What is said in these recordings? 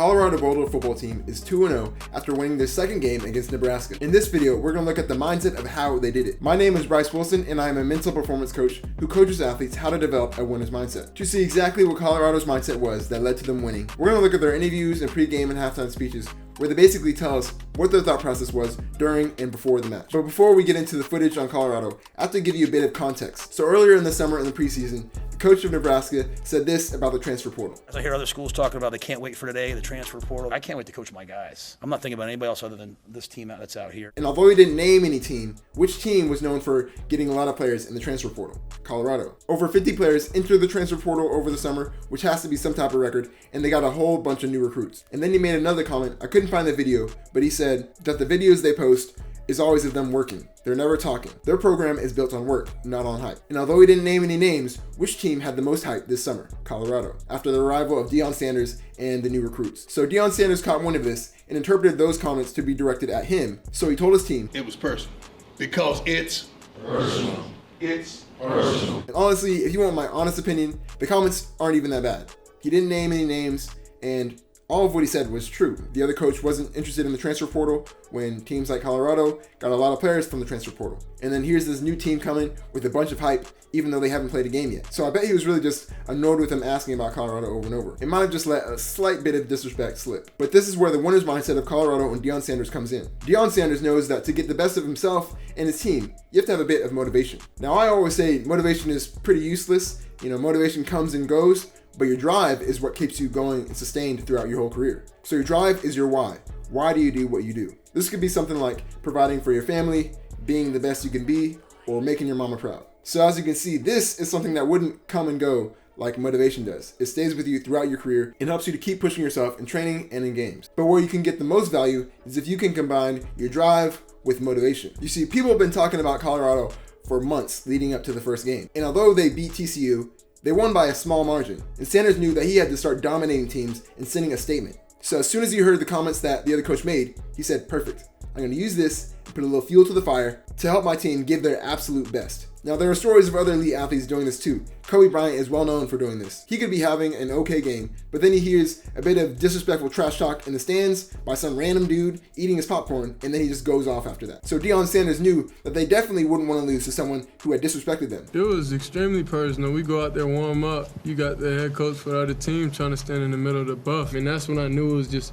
Colorado Boulder football team is 2-0 after winning their second game against Nebraska. In this video, we're going to look at the mindset of how they did it. My name is Bryce Wilson, and I am a mental performance coach who coaches athletes how to develop a winner's mindset. To see exactly what Colorado's mindset was that led to them winning, we're going to look at their interviews and pre-game and halftime speeches, where they basically tell us what their thought process was during and before the match. But before we get into the footage on Colorado, I have to give you a bit of context. So earlier in the summer in the preseason, the coach of Nebraska said this about the transfer portal. As I hear other schools talking about they can't wait for today, the transfer portal, I can't wait to coach my guys. I'm not thinking about anybody else other than this team that's out here. And although he didn't name any team, which team was known for getting a lot of players in the transfer portal? Colorado. Over 50 players entered the transfer portal over the summer, which has to be some type of record, and they got a whole bunch of new recruits. And then he made another comment. I couldn't find the video, but he said that the videos they post is always of them working. They're never talking. Their program is built on work, not on hype. And although he didn't name any names, which team had the most hype this summer? Colorado, after the arrival of Deion Sanders and the new recruits. So Deion Sanders caught wind of this and interpreted those comments to be directed at him. So he told his team, it was personal. Because it's personal. It's personal. And honestly, if you want my honest opinion, the comments aren't even that bad. He didn't name any names, and all of what he said was true. The other coach wasn't interested in the transfer portal when teams like Colorado got a lot of players from the transfer portal. And then here's this new team coming with a bunch of hype, even though they haven't played a game yet. So I bet he was really just annoyed with him asking about Colorado over and over. It might have just let a slight bit of disrespect slip. But this is where the winner's mindset of Colorado and Deion Sanders comes in. Deion Sanders knows that to get the best of himself and his team, you have to have a bit of motivation. Now, I always say motivation is pretty useless. Motivation comes and goes, but your drive is what keeps you going and sustained throughout your whole career. So your drive is your why. Why do you do what you do? This could be something like providing for your family, being the best you can be, or making your mama proud. So as you can see, this is something that wouldn't come and go like motivation does. It stays with you throughout your career and helps you to keep pushing yourself in training and in games. But where you can get the most value is if you can combine your drive with motivation. You see, people have been talking about Colorado for months leading up to the first game. And although they beat TCU, they won by a small margin, and Sanders knew that he had to start dominating teams and sending a statement. So as soon as he heard the comments that the other coach made, he said, perfect, I'm going to use this and put a little fuel to the fire to help my team give their absolute best. Now, there are stories of other elite athletes doing this too. Kobe Bryant is well known for doing this. He could be having an okay game, but then he hears a bit of disrespectful trash talk in the stands by some random dude eating his popcorn, and then he just goes off after that. So Deion Sanders knew that they definitely wouldn't want to lose to someone who had disrespected them. It was extremely personal. We go out there, warm up. You got the head coach for the other team trying to stand in the middle of the buff, and that's when I knew it was just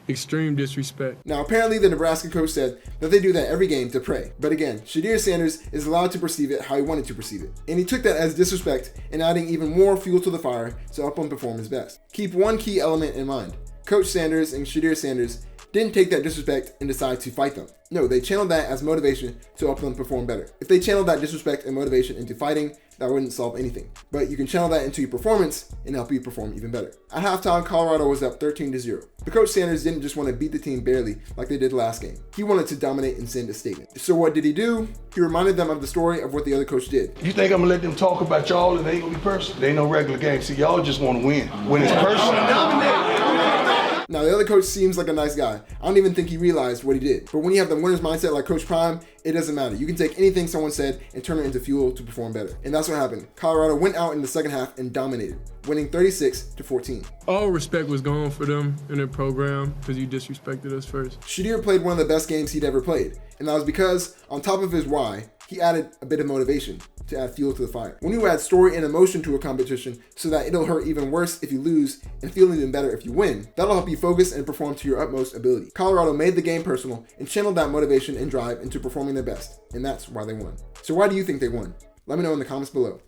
extreme disrespect. Now, apparently the Nebraska coach said that they do that every game to pray. But again, Shedeur Sanders is allowed to perceive it how he wanted to perceive it. And he took that as disrespect and adding even more fuel to the fire to help him perform his best. Keep one key element in mind. Coach Sanders and Shedeur Sanders didn't take that disrespect and decide to fight them. No, they channeled that as motivation to help them perform better. If they channeled that disrespect and motivation into fighting, that wouldn't solve anything. But you can channel that into your performance and help you perform even better. At halftime, Colorado was up 13-0. But Coach Sanders didn't just want to beat the team barely like they did last game. He wanted to dominate and send a statement. So what did he do? He reminded them of the story of what the other coach did. You think I'm gonna let them talk about y'all and they ain't gonna be personal? They ain't no regular game. See, y'all just wanna win. When it's personal, Now, the other coach seems like a nice guy. I don't even think he realized what he did. But when you have the winner's mindset like Coach Prime, it doesn't matter. You can take anything someone said and turn it into fuel to perform better. And that's what happened. Colorado went out in the second half and dominated, winning 36-14. All respect was gone for them in their program because you disrespected us first. Shedeur played one of the best games he'd ever played. And that was because, on top of his why, he added a bit of motivation to add fuel to the fire. When you add story and emotion to a competition so that it'll hurt even worse if you lose and feel even better if you win, that'll help you focus and perform to your utmost ability. Colorado made the game personal and channeled that motivation and drive into performing their best, and that's why they won. So why do you think they won? Let me know in the comments below.